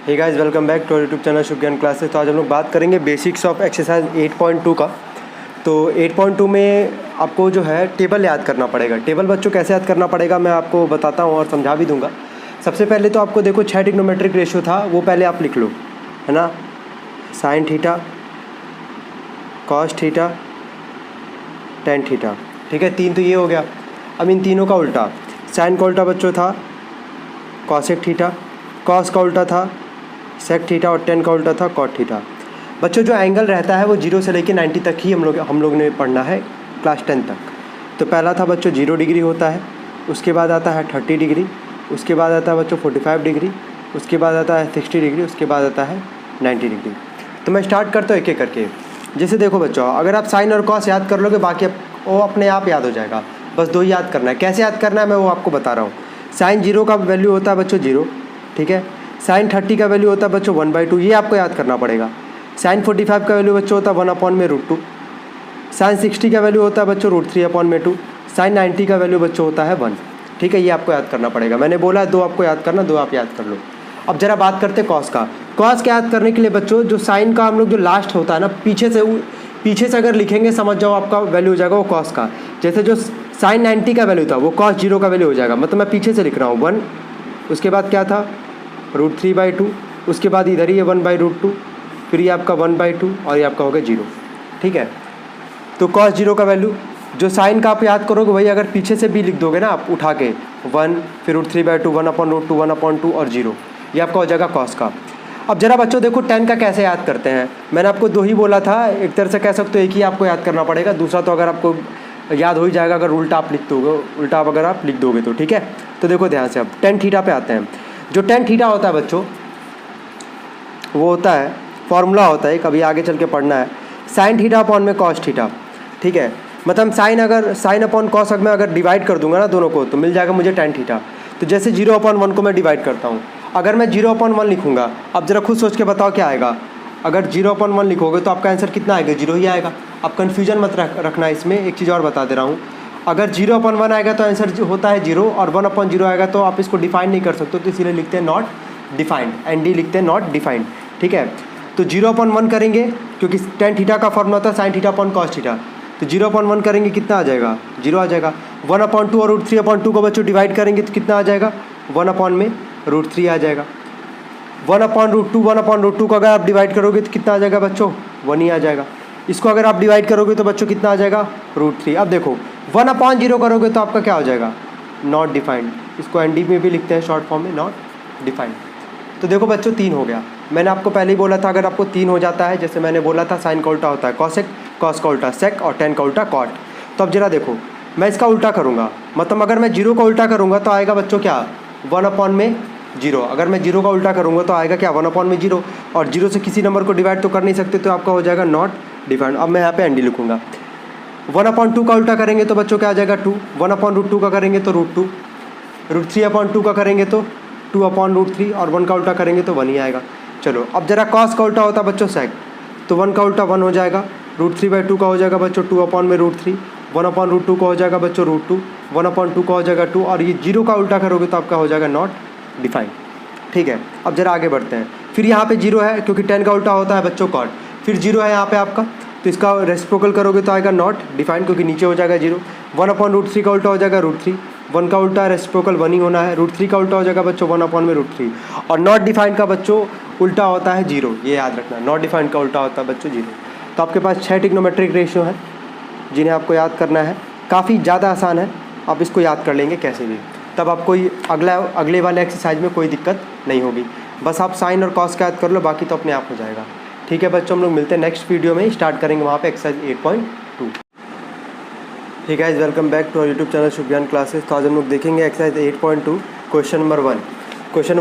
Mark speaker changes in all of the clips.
Speaker 1: Hey guys, welcome back to YouTube channel Shubh Gyan classes. तो आज हम लोग बात करेंगे बेसिक्स ऑफ एक्सरसाइज 8.2 का। तो 8.2 में आपको जो है टेबल याद करना पड़ेगा। टेबल बच्चों कैसे याद करना पड़ेगा मैं आपको बताता हूँ और समझा भी दूंगा। सबसे पहले तो आपको देखो 6 ट्रिग्नोमेट्रिक रेशियो था, वो पहले आप लिख लो, है ना। Sine theta, cos theta, tan theta, ठीक है। 3 तो ये हो गया। अब इन तीनों का उल्टा, साइन का उल्टा बच्चों था कॉसेक थीटा, कॉस का उल्टा था सेक थीटा और टेन का उल्टा था कॉट थीटा। बच्चों जो एंगल रहता है वो 0 से लेकर 90 तक ही हम लोग ने पढ़ना है क्लास 10 तक। तो पहला था बच्चों 0 डिग्री होता है, उसके बाद आता है 30 डिग्री, उसके बाद आता है बच्चों 45 डिग्री, उसके बाद आता है 60 डिग्री, उसके बाद आता है 90 डिग्री। तो मैं स्टार्ट करता हूँ एक एक करके। जैसे देखो बच्चों, अगर आप साइन और कॉस याद कर लोगे बाकी वो अपने आप याद हो जाएगा। बस 2 ही याद करना है। कैसे याद करना है मैं वो आपको बता रहा हूँ। साइन 0 का वैल्यू होता है बच्चों 0, ठीक है। साइन 30 का वैल्यू होता है बच्चों 1/2, ये आपको याद करना पड़ेगा। साइन 45 का वैल्यू बच्चों होता है 1/√2। साइन 60 का वैल्यू होता है बच्चों √3/2। साइन 90 का वैल्यू बच्चों होता है 1, ठीक है। ये आपको याद करना पड़ेगा। मैंने बोला है 2 आपको याद करना, 2 आप याद कर लो। अब जरा बात करते हैं कॉस का। कॉस का याद करने के लिए बच्चों जो साइन का हम लोग जो लास्ट होता है ना, पीछे से अगर लिखेंगे समझ जाओ आपका वैल्यू हो जाएगा वो कॉस का। जैसे जो साइन 90 का वैल्यू था वो कॉस 0 का वैल्यू हो जाएगा। मतलब मैं पीछे से लिख रहा हूँ 1, उसके बाद क्या था √3/2, उसके बाद इधर ही है 1/√2, फिर ये आपका 1/2 और ये आपका हो गया 0, ठीक है। तो कॉस 0 का वैल्यू जो साइन का आप याद करोगे वही अगर पीछे से भी लिख दोगे ना आप उठा के 1, फिर √3/2, 1/√2, 1/2 और 0, ये आपका हो जाएगा कॉस का। अब जरा बच्चों देखो 10 का कैसे याद करते हैं। मैंने आपको 2 ही बोला था, एक तरह से कह सकते हो एक ही आपको याद करना पड़ेगा, दूसरा तो अगर आपको याद हो ही जाएगा अगर उल्टा आप लिख दोगे, उल्टा अगर आप लिख दोगे तो, ठीक है। तो देखो ध्यान से, अब टेन थीटा पे आते हैं। जो टेन थीटा होता है बच्चों वो होता है, फॉर्मूला होता है, कभी आगे चल के पढ़ना है, साइन थीटा अपॉन में कॉस थीटा, ठीक है। मतलब साइन अपॉन कॉस मैं अगर डिवाइड कर दूंगा ना दोनों को तो मिल जाएगा मुझे टेन थीटा। तो जैसे 0/1 को मैं डिवाइड करता हूँ, अगर मैं 0/1 लिखूँगा, अब जरा खुद सोच के बताओ क्या आएगा। अगर 0/1 लिखोगे तो आपका आंसर कितना आएगा, 0 ही आएगा। अब कन्फ्यूजन मत रखना इसमें। एक चीज़ और बता दे रहा हूँ, अगर 0/1 आएगा तो आंसर होता है 0 और 1/0 आएगा तो आप इसको डिफाइन नहीं कर सकते, तो इसीलिए लिखते हैं नॉट डिफाइंड, ND लिखते हैं नॉट डिफाइंड, ठीक है। तो 0/1 करेंगे क्योंकि टेन थीटा का फॉर्मूला होता है sine theta upon cos theta. तो 0/1 करेंगे कितना आ जाएगा, 0 आ जाएगा। 1/2 और √3/2 को बच्चों डिवाइड करेंगे तो कितना आ जाएगा, 1/√3 आ जाएगा। 1/√2 को अगर आप डिवाइड करोगे तो कितना आ जाएगा बच्चों, 1 ही आ जाएगा। इसको अगर आप डिवाइड करोगे तो बच्चों कितना आ जाएगा, √3। अब देखो 1/0 करोगे तो आपका क्या हो जाएगा, नॉट डिफाइंड। इसको ND में भी लिखते हैं शॉर्ट फॉर्म में, नॉट डिफाइंड। तो देखो बच्चों 3 हो गया। मैंने आपको पहले ही बोला था अगर आपको 3 हो जाता है, जैसे मैंने बोला था साइन का उल्टा होता है कॉसेक, कॉस का उल्टा सेक और टेन का उल्टा कॉट। तो अब जरा देखो मैं इसका उल्टा करूँगा, मतलब अगर मैं 0 का उल्टा करूँगा तो आएगा बच्चों क्या, 1/0। अगर मैं 0 का उल्टा करूँगा तो आएगा क्या, 1/0। और 0 से किसी नंबर को डिवाइड तो कर नहीं सकते, तो आपका हो जाएगा नॉट डिफाइंड। अब मैं यहाँ पे ND लिखूँगा। 1/2 का उल्टा करेंगे तो बच्चों क्या आ जाएगा 2, 1/√2 का करेंगे तो √2, √3/2 का करेंगे तो 2/√3 और 1 का उल्टा करेंगे तो 1 ही आएगा। चलो अब जरा कॉस का उल्टा होता है बच्चों सेक, तो 1 का उल्टा 1 हो जाएगा, √3/2 का हो जाएगा बच्चों 2/√3, 1/√2 का हो जाएगा बच्चों √2, 1/2 का हो जाएगा 2 और ये 0 का उल्टा करोगे तो आपका हो जाएगा नॉट डिफाइंड, ठीक है। अब जरा आगे बढ़ते हैं। फिर यहाँ पे 0 है क्योंकि 10 का उल्टा होता है बच्चों कॉट, फिर 0 है यहाँ पे आपका, तो इसका रेसिप्रोकल करोगे तो आएगा नॉट डिफाइंड क्योंकि नीचे हो जाएगा 0। 1/√3 का उल्टा हो जाएगा √3, 1 का उल्टा रेसिप्रोकल 1 ही होना है, √3 का उल्टा हो जाएगा बच्चों 1/√3 और नॉट डिफाइंड का बच्चों उल्टा होता है 0, ये याद रखना, नॉट डिफाइंड का उल्टा होता है बच्चों 0। तो आपके पास 6 ट्रिग्नोमेट्रिक रेशियो है जिन्हें आपको याद करना है। काफ़ी ज़्यादा आसान है, आप इसको याद कर लेंगे कैसे भी, तब आपको अगले वाले एक्सरसाइज में कोई दिक्कत नहीं होगी। बस आप साइन और कॉस का याद कर लो, बाकी तो अपने आप हो जाएगा, ठीक है बच्चों। हम लोग मिलते हैं नेक्स्ट वीडियो में, स्टार्ट करेंगे वहाँ पे एक्सरसाइज 8.2। ठीक है, welcome back to YouTube channel Shubh Gyan classes. तो आज हम लोग देखेंगे exercise 8.2 question number 1। Question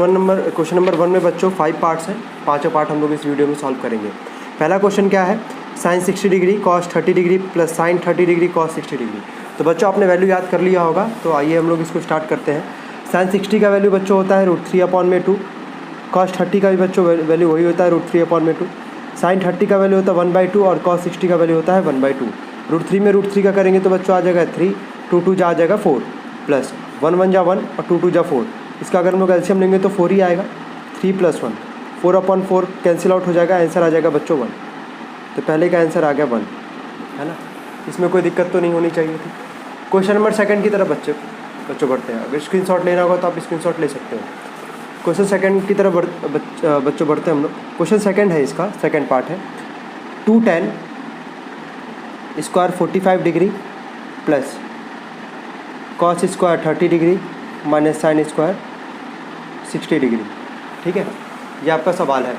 Speaker 1: number 1 में बच्चों 5 पार्ट्स हैं, 5 पार्ट हम लोग इस वीडियो में सॉल्व करेंगे। पहला क्वेश्चन क्या है, sine 60 degree cos 30 degree plus sine 30 degree cos 60 degree. तो बच्चों आपने वैल्यू याद कर लिया होगा, तो आइए हम लोग इसको स्टार्ट करते हैं। साइन 60 का वैल्यू बच्चों होता है √3/2, कॉस 30 का भी बच्चों वैल्यू वही होता है √3/2, साइन 30 का वैल्यू होता है 1/2 और कॉस 60 का वैल्यू होता है 1/2। √3 में √3 का करेंगे तो बच्चों आ जाएगा 3, 2 2 जा आ जाएगा 4 प्लस 1 1 जा 1 और 2 2 जा 4। इसका अगर हम लोग एलसीएम लेंगे तो 4 ही आएगा, 3 + 1 4/4 कैंसिल आउट हो जाएगा, आंसर आ जाएगा बच्चों 1। तो पहले का आंसर आ गया 1, है ना। इसमें कोई दिक्कत तो नहीं होनी चाहिए थी। क्वेश्चन नंबर सेकंड की तरफ बच्चों बढ़ते हैं। अगर स्क्रीनशॉट लेना होगा तो आप स्क्रीनशॉट ले सकते हो। क्वेश्चन सेकंड की तरफ बच्चों बढ़ते हैं हम लोग। क्वेश्चन सेकंड है, इसका सेकंड पार्ट है 2tan square 45 degree plus cos square 30 degree minus sine square 60 degree. ठीक है, ये आपका सवाल है।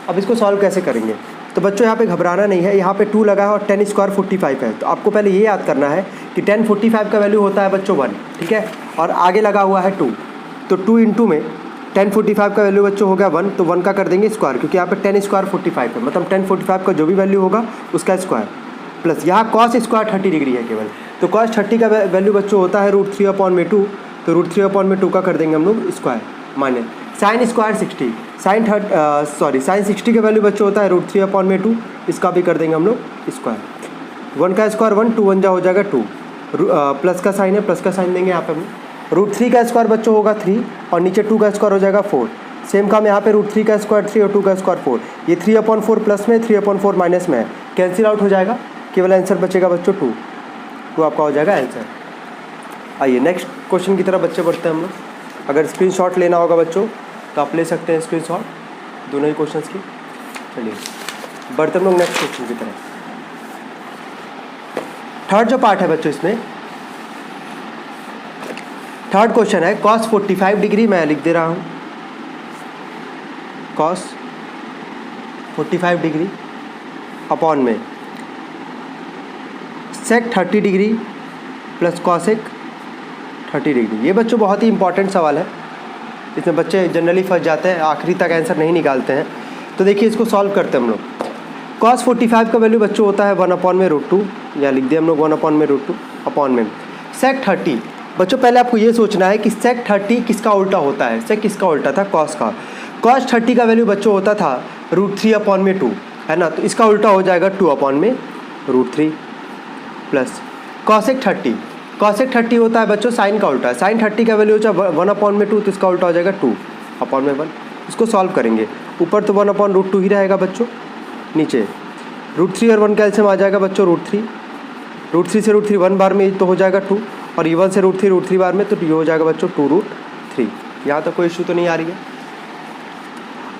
Speaker 1: अब इसको सॉल्व कैसे करेंगे? तो बच्चों यहाँ पे घबराना नहीं है, यहाँ पे 2 लगा है और tan स्क्वायर 45 है। तो आपको पहले ये याद करना है कि tan 45 का वैल्यू होता है बच्चों 1, ठीक है, और आगे लगा हुआ है 2। तो 2 इंटू में tan 45 का वैल्यू बच्चों हो गया 1, तो 1 का कर देंगे स्क्वायर, क्योंकि यहाँ पे tan स्क्वायर 45 है, मतलब tan 45 का जो भी वैल्यू होगा उसका स्क्वायर, प्लस यहाँ कॉस स्क्वायर 30 डिग्री है केवल। तो कॉस 30 का वैल्यू बच्चों होता है √3/2, तो √3/2 का कर देंगे हम लोग square, minus sine square 60, sine 60 का वैल्यू बच्चों होता है √3/2, इसका भी कर देंगे हम लोग स्क्वायर। 1 का स्क्वायर 1, 2 1 जा हो जाएगा 2, प्लस का साइन है, प्लस का साइन देंगे यहाँ पे हम। √3 का स्क्वायर बच्चों होगा 3 और नीचे 2 का स्क्वायर हो जाएगा 4। सेम काम यहाँ पे √3 का स्क्वायर 3 और 2 का स्क्वायर 4। ये 3/4 प्लस में, 3/4 माइनस में है, कैंसिल आउट हो जाएगा, केवल आंसर बचेगा बच्चों 2 आपका हो जाएगा आंसर। आइए नेक्स्ट क्वेश्चन की तरफ बच्चे बढ़ते हैं हम लोग। अगर स्क्रीनशॉट लेना होगा बच्चों तो आप ले सकते हैं स्क्रीनशॉट दोनों ही क्वेश्चंस की। चलिए बढ़ते हम लोग नेक्स्ट क्वेश्चन की तरफ। थर्ड जो पार्ट है बच्चों, इसमें थर्ड क्वेश्चन है cos 45 डिग्री, मैं लिख दे रहा हूँ cos 45 डिग्री अपॉन में sec 30 degree plus cosec 30 degree. ये बच्चों बहुत ही इंपॉर्टेंट सवाल है, इसमें बच्चे जनरली फंस जाते हैं, आखिरी तक आंसर नहीं निकालते हैं। तो देखिए इसको सॉल्व करते हैं हम लोग। cos 45 का वैल्यू बच्चों होता है 1/√2, या लिख दिया हम लोग 1/√2 अपॉन में sec 30। बच्चों पहले आपको ये सोचना है कि sec 30 किसका उल्टा होता है। sec किसका उल्टा था? cos का। cos 30 का वैल्यू बच्चों होता था √3/2, है ना, तो इसका उल्टा हो जाएगा 2/√3 प्लस cosec 30। cosec 30 होता है बच्चों साइन का उल्टा, साइन 30 का वैल्यू होता है 1/2, तो इसका उल्टा हो जाएगा 2/1। इसको सॉल्व करेंगे, ऊपर तो 1/√2 ही रहेगा बच्चों, नीचे √3 और 1 का एलसीएम आ जाएगा बच्चों √3 से √3 1 बार में तो हो जाएगा 2, और ये 1 से √3 बार में तो ये हो जाएगा बच्चों 2√3। यहाँ तक कोई इशू तो नहीं आ रही है।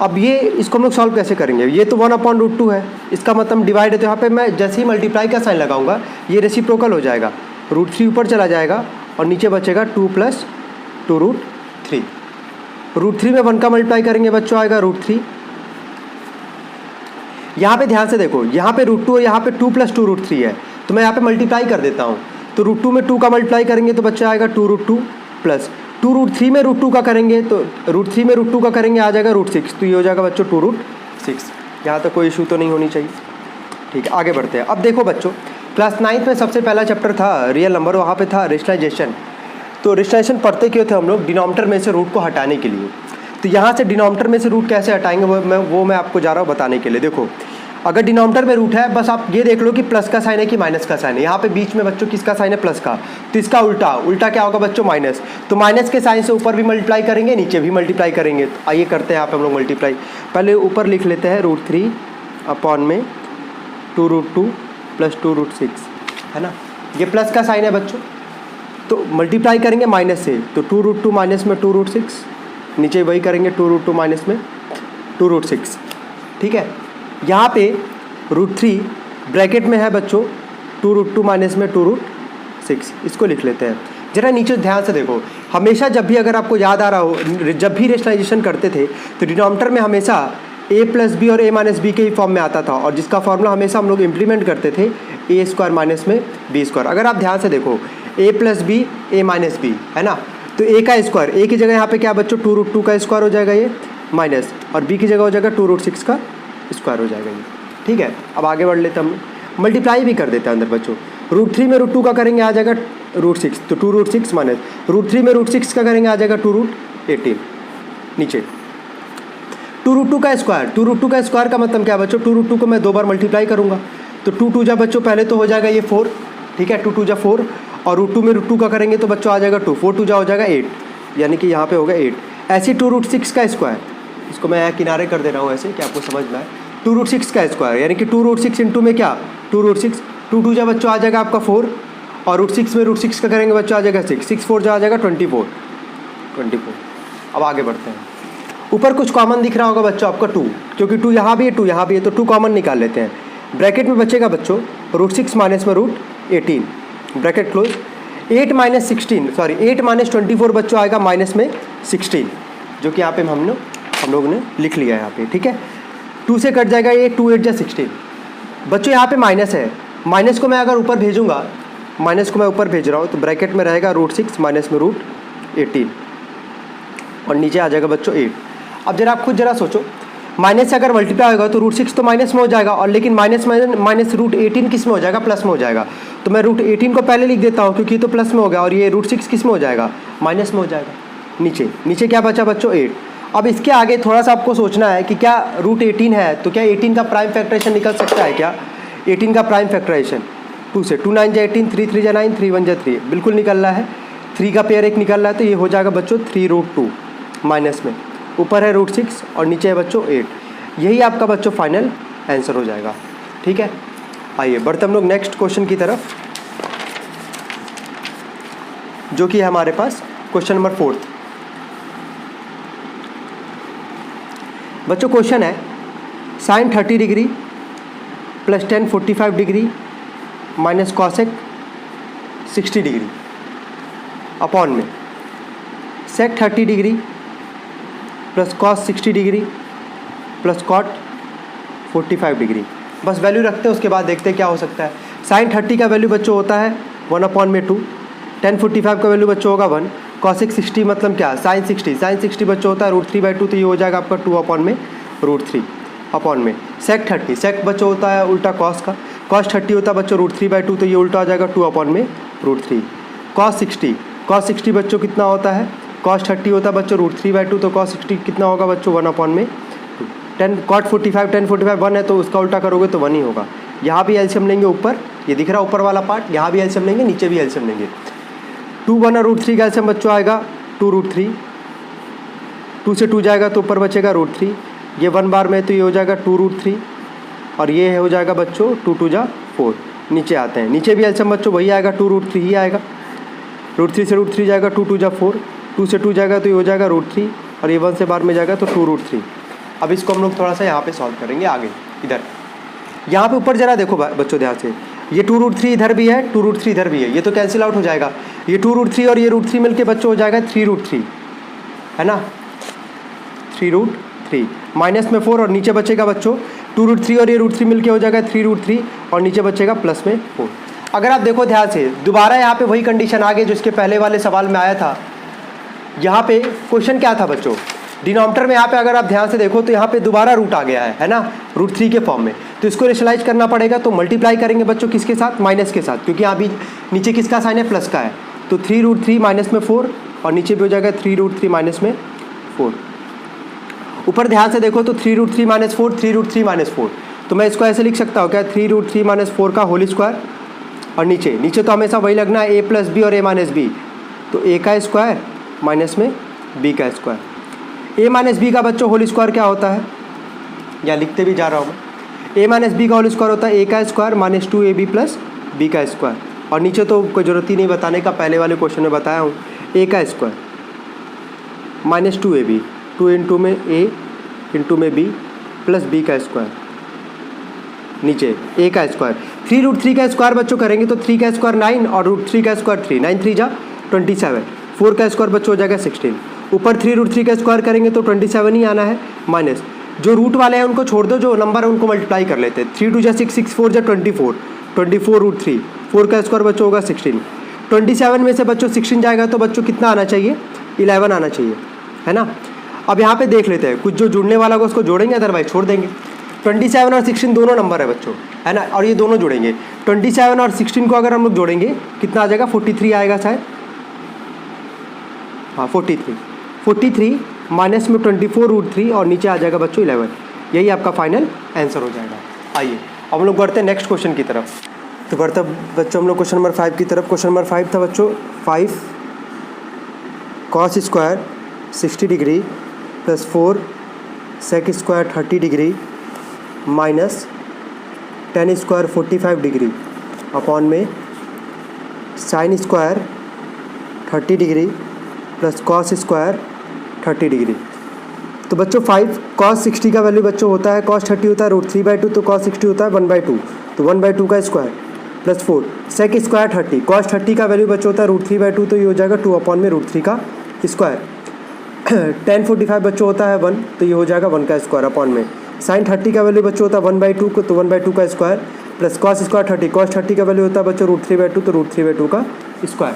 Speaker 1: अब ये इसको हम लोग सॉल्व कैसे करेंगे? ये तो 1/√2 है, इसका मतलब डिवाइड है, तो यहाँ पे मैं जैसे ही मल्टीप्लाई का साइन लगाऊंगा ये रेसिप्रोकल हो जाएगा, √3 ऊपर चला जाएगा और नीचे बचेगा 2 + 2√3। √3 में 1 का मल्टीप्लाई करेंगे बच्चों आएगा √3। यहाँ पे ध्यान से देखो, यहाँ पे √2 और यहाँ पे 2 + 2√3 है, तो मैं यहाँ पे मल्टीप्लाई कर देता हूँ। तो √2 में 2 का मल्टीप्लाई करेंगे तो बच्चा आएगा 2√2 प्लस 2√3 में √2 का करेंगे तो √3 में √2 का करेंगे आ जाएगा √6, तो ये हो जाएगा बच्चों 2√6। यहाँ तक कोई इशू तो नहीं होनी चाहिए। ठीक है, आगे बढ़ते हैं। अब देखो बच्चों, क्लास 9th में सबसे पहला चैप्टर था रियल नंबर, वहाँ पे था रेशनलाइजेशन। तो रेशनलाइजेशन पढ़ते क्यों थे हम लोग? डिनोमिनेटर में से रूट को हटाने के लिए। तो यहाँ से डिनोमिनेटर में से रूट कैसे हटाएंगे वो मैं आपको जा रहा हूँ बताने के लिए। देखो अगर डिनोमिनेटर में रूट है, बस आप ये देख लो कि प्लस का साइन है कि माइनस का साइन है। यहाँ पे बीच में बच्चों किसका साइन है? प्लस का, तो इसका उल्टा क्या होगा बच्चों? माइनस। तो माइनस के साइन से ऊपर भी मल्टीप्लाई करेंगे, नीचे भी मल्टीप्लाई करेंगे। तो आइए करते हैं यहाँ पे हम लोग मल्टीप्लाई। पहले ऊपर लिख लेते हैं √3 अपॉन में 2√2 प्लस 2√6, है ना। ये प्लस का साइन है बच्चों, तो मल्टीप्लाई करेंगे माइनस से, तो 2√2 माइनस में 2√6, नीचे वही करेंगे 2√2 माइनस में 2√6। ठीक है, यहाँ पे √3 ब्रैकेट में है बच्चों 2√2 माइनस में 2√6, इसको लिख लेते हैं। जरा नीचे ध्यान से देखो, हमेशा जब भी अगर आपको याद आ रहा हो, जब भी रेशनलाइजेशन करते थे तो डिनोमिनेटर में हमेशा a + b और a - b के ही फॉर्म में आता था, और जिसका फॉर्मूला हमेशा हम लोग इम्प्लीमेंट करते थे a² माइनस में b²। अगर आप ध्यान से देखो a + b a - b, है ना, तो a का स्क्वायर, a की जगह यहाँ पे क्या बच्चों 2√2 का स्क्वायर हो जाएगा ये माइनस, और b की जगह हो जाएगा 2√6 का स्क्वायर हो जाएगा ये। ठीक है, अब आगे बढ़ लेते हम, मल्टीप्लाई भी कर देते हैं अंदर बच्चों। √3 में √2 का करेंगे आ जाएगा √6, तो 2√6 माइनस √3 में √6 का करेंगे आ जाएगा 2√18, नीचे 2√2 का स्क्वायर। 2√2 का स्क्वायर का मतलब क्या बच्चों? 2√2 को मैं 2 बार मल्टीप्लाई करूँगा, तो 2 जा बच्चों पहले तो हो जाएगा ये 4, ठीक है, 2 जा 4, और √2 में √2 का करेंगे तो बच्चों आ जाएगा 2, 4 जा हो जाएगा 8, यानी कि यहाँ पे होगा 8। ऐसे 2√6 का स्क्वायर, इसको मैं किनारे कर दे रहा हूँ ऐसे कि आपको समझ में आए। 2√6 का स्क्वायर यानी कि 2√6 इंटू में क्या 2√6, 2 जा बच्चों आ जाएगा आपका 4 और √6 में √6 का करेंगे बच्चों आ जाएगा 6 4 जा आ जाएगा 24। अब आगे बढ़ते हैं। ऊपर कुछ कॉमन दिख रहा होगा बच्चों आपका 2, क्योंकि 2 यहाँ भी है 2 यहाँ भी है, तो 2 कॉमन निकाल लेते हैं। ब्रैकेट में बचेगा बच्चों √6 माइनस में √18 ब्रैकेट क्लोज। 8 माइनस 24 बच्चों आएगा माइनस में 16, जो कि यहाँ पे हम लोग ने लिख लिया है यहाँ पे, ठीक है। 2 से कट जाएगा ये, 2 8 जा 16 बच्चों। यहाँ पे माइनस है, माइनस को मैं अगर ऊपर भेजूँगा, माइनस को मैं ऊपर भेज रहा हूँ तो ब्रैकेट में रहेगा √6 माइनस में √18 और नीचे आ जाएगा बच्चों 8। अब जरा आप खुद जरा सोचो, माइनस से अगर मल्टीप्लाई होगा तो √6 तो माइनस में हो जाएगा और लेकिन माइनस √18 किस में हो जाएगा, प्लस में हो जाएगा। तो मैं √18 को पहले लिख देता हूँ क्योंकि ये तो प्लस में हो गया और ये √6 किस में हो जाएगा, माइनस में हो जाएगा। नीचे क्या बचा बच्चों 8। अब इसके आगे थोड़ा सा आपको सोचना है कि क्या √18 है तो क्या 18 का प्राइम फैक्टराइजेशन निकल सकता है क्या। 18 का प्राइम फैक्टराइजेशन 2 से 2 9 जा 18, 3 3 जा 9, 3 1 जा 3 बिल्कुल निकल रहा है। 3 का पेयर एक निकल रहा है तो ये हो जाएगा बच्चों 3√2 माइनस में, ऊपर है √6 और नीचे है बच्चों 8। यही आपका बच्चों फाइनल आंसर हो जाएगा, ठीक है। आइए बढ़ते हम लोग नेक्स्ट क्वेश्चन की तरफ, जो कि है हमारे पास क्वेश्चन नंबर 4। बच्चों क्वेश्चन है sin 30 degree plus tan 45 degree minus cosec 60 degree upon में sec 30 degree plus cos 60 degree plus cot 45 degree. बस वैल्यू रखते हैं, उसके बाद देखते हैं क्या हो सकता है। sin 30 का वैल्यू बच्चों होता है 1/2, tan 45 का वैल्यू बच्चों होगा 1, cosec 60 मतलब क्या sin 60 बच्चों होता है √3/2 तो ये हो जाएगा आपका 2/√3 अपॉन में sec 30 sec बच्चों होता है उल्टा cos का, cos 30 होता है बच्चों √3/2 तो ये उल्टा आ जाएगा 2/√3। cos 60 बच्चों कितना होता है, cos 30 होता है बच्चों √3/2 तो cos 60 कितना होगा बच्चों 1/2। cot 45 tan 45 1 है तो उसका उल्टा करोगे तो 1 ही होगा। यहाँ भी एलसीएम लेंगे, ऊपर ये दिख रहा है ऊपर वाला पार्ट, यहाँ भी एलसीएम लेंगे, नीचे भी एलसीएम लेंगे। 2 1 √3 का एलसीएम बच्चों आएगा 2√3, 2 से 2 जाएगा तो ऊपर बचेगा √3, ये 1 बार में तो ये हो जाएगा 2√3 और ये हो जाएगा बच्चों 2 2 जा 4। नीचे आते हैं, नीचे भी एलसीएम बच्चों वही आएगा 2√3 ही आएगा, √3 से √3 जाएगा 2 2 जा 4, 2 से 2 जाएगा तो ये हो जाएगा √3 और ये 1 से बार में जाएगा तो 2√3। अब इसको हम लोग थोड़ा सा यहाँ पे सॉल्व करेंगे आगे। इधर यहाँ पे ऊपर जरा देखो बच्चों ध्यान से, ये 2√3 इधर भी है 2√3 इधर भी है, ये तो कैंसिल आउट हो जाएगा। ये 2√3 और ये √3 मिलके बच्चों हो जाएगा 3√3 है ना, 3√3 माइनस में 4 और नीचे बचेगा बच्चों 2√3 और ये √3 मिलके हो जाएगा 3√3 और नीचे बचेगा प्लस में 4। अगर आप देखो ध्यान से दोबारा यहाँ पे वही कंडीशन आ गई जो इसके पहले वाले सवाल में आया था। यहाँ पे क्वेश्चन क्या था बच्चों, डिनोमिनेटर में यहाँ पे अगर आप ध्यान से देखो तो यहाँ पे दोबारा रूट आ गया है ना, √3 के फॉर्म में, तो इसको रेशनलाइज करना पड़ेगा। तो मल्टीप्लाई करेंगे बच्चों किसके साथ, माइनस के साथ, क्योंकि यहाँ भी नीचे किसका साइन है, प्लस का है। तो 3√3 माइनस में 4 और नीचे भी हो जाएगा 3√3 माइनस में 4। ऊपर ध्यान से देखो तो 3√3 माइनस 4 3√3 माइनस 4, तो मैं इसको ऐसे लिख सकता हूँ क्या 3√3 माइनस 4 का होल स्क्वायर और नीचे तो हमेशा वही लगना है a प्लस बी और a माइनस बी, तो a का स्क्वायर माइनस में b का स्क्वायर। a माइनस बी का बच्चों होल स्क्वायर क्या होता है, या लिखते भी जा रहा हूँ मैं, a माइनस बी का होल स्क्वायर होता है a का square minus 2ab plus b का स्क्वायर, और नीचे तो कोई ज़रूरत ही नहीं बताने का, पहले वाले क्वेश्चन में बताया हूँ, a का स्क्वायर माइनस 2ab, 2 इंटू में a इंटू में b प्लस b का स्क्वायर, नीचे a का स्क्वायर। 3√3 का स्क्वायर बच्चों करेंगे तो 3 का स्क्वायर 9 और √3 का स्क्वायर 3, 9 3 जा 27, 4 का स्क्वायर बच्चों हो जाएगा 16। ऊपर 3√3 का स्क्वायर करेंगे तो 27 ही आना है, माइनस जो रूट वाले हैं उनको छोड़ दो, जो नंबर है उनको मल्टीप्लाई कर लेते हैं। 3 2 जा 6, 6 4 जा 24, 24√3, 4 का स्क्वायर बच्चों होगा 16। 27 में से बच्चों 16 जाएगा तो बच्चों कितना आना चाहिए, 11 आना चाहिए, है ना। अब यहाँ पे देख लेते हैं, कुछ जो जुड़ने वाला को उसको जोड़ेंगे, अदरवाइज छोड़ देंगे। 27 और 16 दोनों नंबर है बच्चों, है ना, और ये दोनों जुड़ेंगे। 27 और 16 को अगर हम लोग जोड़ेंगे कितना आ जाएगा, 43 आएगा शायद, हाँ 43 माइनस में 24√3 और नीचे आ जाएगा बच्चों 11। यही आपका फाइनल आंसर हो जाएगा। आइए अब हम लोग बढ़ते हैं नेक्स्ट क्वेश्चन की तरफ। तो बढ़ते बच्चों हम लोग क्वेश्चन नंबर 5 की तरफ। क्वेश्चन नंबर 5 था बच्चों 5 cos square 60 degree plus 4 sec square 30 degree minus ten square 45 degree upon में sine square 30 degree plus cos square 30 degree. तो बच्चों 5 कॉस 60 का वैल्यू बच्चों होता है, कॉस 30 होता है √3/2, तो कॉस 60 होता है 1/2, तो 1/2 का square plus 4 sec square 30, cos 30 का वैल्यू बच्चों होता है √3/2, तो ये हो जाएगा 2 अपॉन में √3 का स्क्वायर। tan 45 बच्चों होता है 1, तो ये हो जाएगा 1 का स्क्वायर अपॉन में साइन 30 का वैल्यू बच्चों होता है 1/2 को, तो 1/2 का square plus cos square 30, cos 30 का वैल्यू होता है बच्चों √3/2, तो √3/2 का स्क्वायर।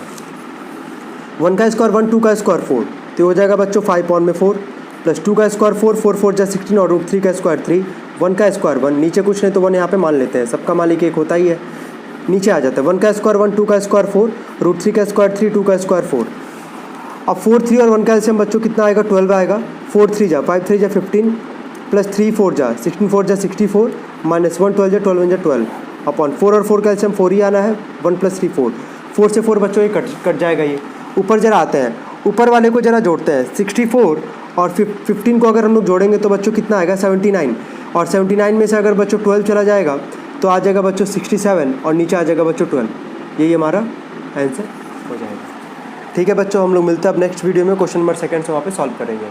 Speaker 1: 1 का स्क्वायर 1, 2 का स्क्वायर 4, तो हो जाएगा बच्चों 5 अपॉन में 4 प्लस 2 का स्क्वायर 4, 4 4 जा 16 और √3 का स्क्वायर 3, 1 का स्क्वायर 1, नीचे कुछ नहीं तो 1 यहाँ पे मान लेते हैं, सबका मालिक एक होता ही है, नीचे आ जाता है 1 का स्क्वायर 1, 2 का स्क्वायर 4, √3 का स्क्वायर 3, 2 का स्क्वायर 4। अब 4 3 और 1 का एलसीएम बच्चों कितना आएगा 12 आएगा, 4 3 जा 5 3 जा 15 प्लस 3 4 जा 16 4 जा 64 माइनस 1 12 जा 12 जा 12 अपॉन 4 और 4 का एलसीएम 4 ही आना है, 1 + 3 4, 4 से 4 बच्चों ये कट जाएगा। ये ऊपर जरा आते हैं, ऊपर वाले को जरा जोड़ते हैं, 64 और 15 को अगर हम लोग जोड़ेंगे तो बच्चों कितना आएगा 79, और 79 में से अगर बच्चों 12 चला जाएगा तो आ जाएगा बच्चों 67 और नीचे आ जाएगा बच्चों 12, यही हमारा आंसर हो जाएगा। ठीक है बच्चों, हम लोग मिलते हैं अब नेक्स्ट वीडियो में, क्वेश्चन नंबर 2 से वहाँ पे सॉल्व करेंगे।